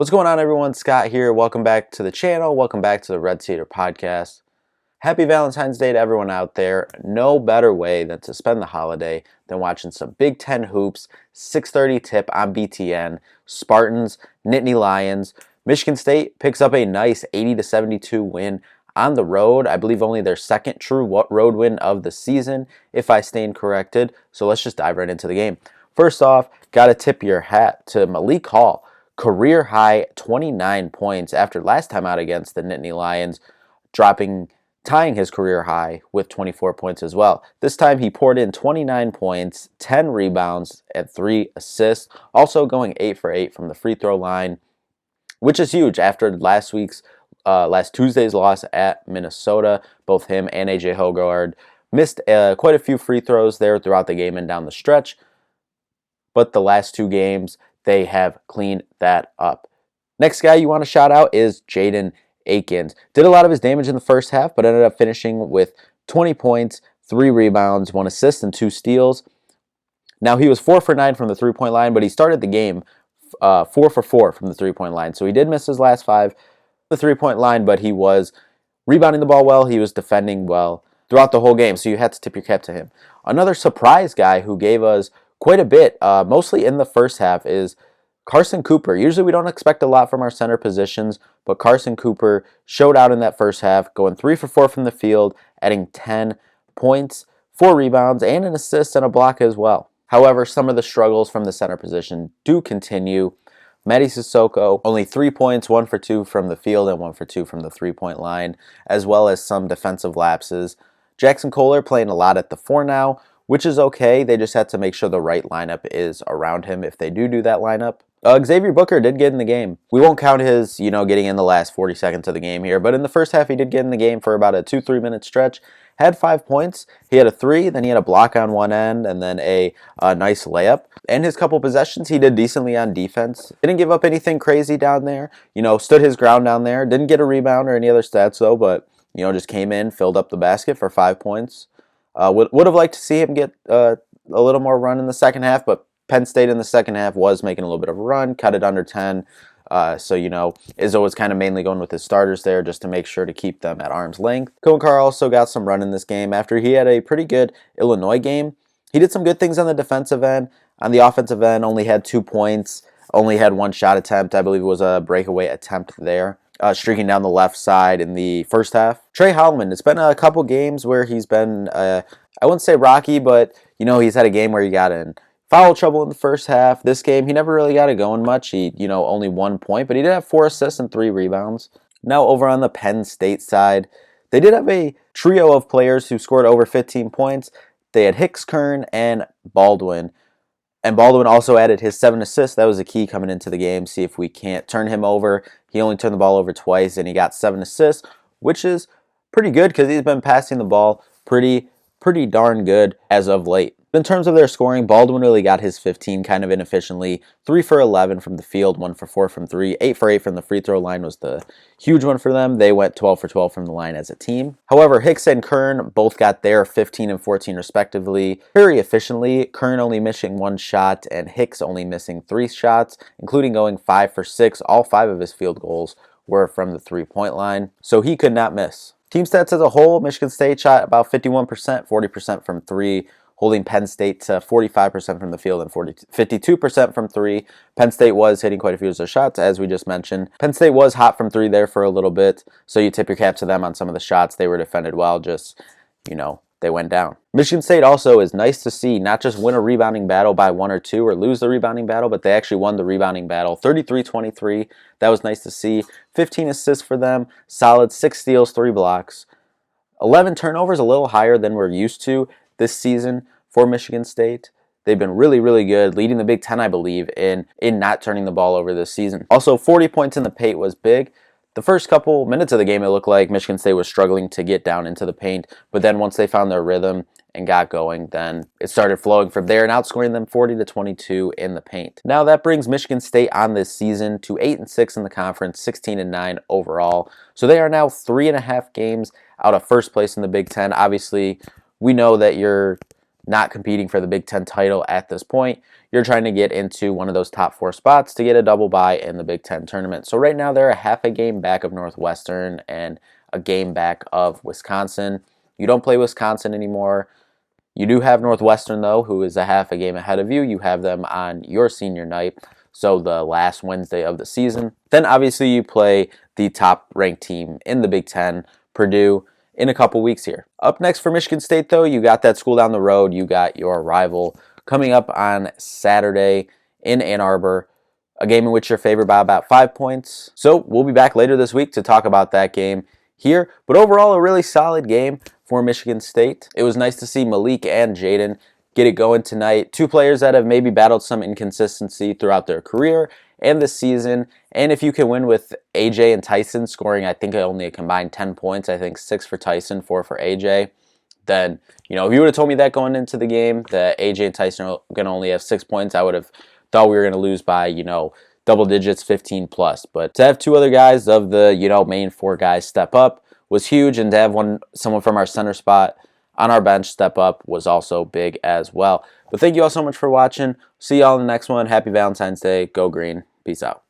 What's going on, everyone? Scott here. Welcome back to the channel. Welcome back to the Red Cedar Podcast. Happy Valentine's Day to everyone out there. No better way than to spend the holiday than watching some Big Ten hoops. 6:30 tip on BTN. Spartans, Nittany Lions. Michigan State picks up a nice 80-72 win on the road. I believe only their second true road win of the season, if I stand corrected. So let's just dive right into the game. First off, got to tip your hat to Malik Hall. Career high 29 points after last time out against the Nittany Lions, tying his career high with 24 points as well. This time he poured in 29 points, 10 rebounds, and 3 assists, also going 8 for 8 from the free throw line, which is huge after last Tuesday's loss at Minnesota. Both him and AJ Hoggard missed quite a few free throws there throughout the game and down the stretch, but the last two games they have cleaned that up. Next guy you want to shout out is Jaden Akins. Did a lot of his damage in the first half, but ended up finishing with 20 points, 3 rebounds, 1 assist, and 2 steals. Now, he was 4 for 9 from the three-point line, but he started the game 4 for 4 from the three-point line. So he did miss his last 5 the three-point line, but he was rebounding the ball well. He was defending well throughout the whole game, so you had to tip your cap to him. Another surprise guy who gave us quite a bit, mostly in the first half, is Carson Cooper. Usually we don't expect a lot from our center positions, but Carson Cooper showed out in that first half, going 3 for 4 from the field, adding 10 points, 4 rebounds, and an assist and a block as well. However, some of the struggles from the center position do continue. Mady Sissoko, only 3 points, 1 for 2 from the field and 1 for 2 from the three-point line, as well as some defensive lapses. Jackson Kohler playing a lot at the 4 now, which is okay. They just had to make sure the right lineup is around him if they do that lineup. Xavier Booker did get in the game. We won't count his, getting in the last 40 seconds of the game here, but in the first half he did get in the game for about a 2-3 minute stretch. Had 5 points. He had a 3, then he had a block on one end, and then a nice layup. And his couple possessions, he did decently on defense. Didn't give up anything crazy down there. Stood his ground down there. Didn't get a rebound or any other stats though, but just came in, filled up the basket for 5 points. Would have liked to see him get a little more run in the second half, but Penn State in the second half was making a little bit of a run, cut it under 10. So, Izzo was kind of mainly going with his starters there just to make sure to keep them at arm's length. Cohen Carr also got some run in this game after he had a pretty good Illinois game. He did some good things on the defensive end. On the offensive end, only had 2 points, only had 1 shot attempt. I believe it was a breakaway attempt there. Streaking down the left side in the first half. Trey Holloman, it's been a couple games where he's been, I wouldn't say rocky, but, he's had a game where he got in foul trouble in the first half. This game, he never really got it going much. He, only 1 point, but he did have 4 assists and 3 rebounds. Now over on the Penn State side, they did have a trio of players who scored over 15 points. They had Hicks, Kern, and Baldwin. And Baldwin also added his 7 assists. That was a key coming into the game. See if we can't turn him over. He only turned the ball over twice, and he got 7 assists, which is pretty good because he's been passing the ball pretty darn good as of late. In terms of their scoring, Baldwin really got his 15 kind of inefficiently. 3 for 11 from the field, 1 for 4 from 3. 8 for 8 from the free throw line was the huge one for them. They went 12 for 12 from the line as a team. However, Hicks and Kern both got their 15 and 14 respectively very efficiently. Kern only missing 1 shot and Hicks only missing 3 shots, including going 5 for 6. All 5 of his field goals were from the three-point line, so he could not miss. Team stats as a whole, Michigan State shot about 51%, 40% from 3, holding Penn State to 45% from the field and 52% from 3. Penn State was hitting quite a few of their shots, as we just mentioned. Penn State was hot from 3 there for a little bit, so you tip your cap to them on some of the shots. They were defended well, just, they went down. Michigan State also is nice to see not just win a rebounding battle by 1 or 2 or lose the rebounding battle, but they actually won the rebounding battle 33-23. That was nice to see. 15 assists for them, solid 6 steals, 3 blocks. 11 turnovers, a little higher than we're used to this season for Michigan State. They've been really good, leading the Big Ten, I believe, in not turning the ball over this season. Also, 40 points in the paint was big. The first couple minutes of the game, it looked like Michigan State was struggling to get down into the paint, but then once they found their rhythm and got going, then it started flowing from there and outscoring them 40-22 in the paint. Now that brings Michigan State on this season to 8-6 in the conference, 16-9 overall. So they are now 3.5 games out of first place in the Big Ten. Obviously, we know that you're not competing for the Big Ten title at this point. You're trying to get into one of those top 4 spots to get a double bye in the Big Ten tournament. So right now they're a half a game back of Northwestern and a game back of Wisconsin. You don't play Wisconsin anymore. You do have Northwestern, though, who is a half a game ahead of you. You have them on your senior night, so the last Wednesday of the season. Then, obviously, you play the top-ranked team in the Big Ten, Purdue, in a couple weeks here. Up next for Michigan State, though, you got that school down the road. You got your rival coming up on Saturday in Ann Arbor, a game in which you're favored by about 5 points. So we'll be back later this week to talk about that game here. But overall, a really solid game for Michigan State. It was nice to see Malik and Jaden get it going tonight. 2 players that have maybe battled some inconsistency throughout their career and this season. And if you can win with AJ and Tyson scoring, I think only a combined 10 points, I think 6 for Tyson, 4 for AJ, then, if you would have told me that going into the game, that AJ and Tyson are going to only have 6 points, I would have thought we were going to lose by, double digits, 15 plus. But to have 2 other guys of the, main 4 guys step up was huge, and to have someone from our center spot on our bench step up was also big as well. But thank you all so much for watching. See y'all in the next one. Happy Valentine's Day. Go green. Peace out.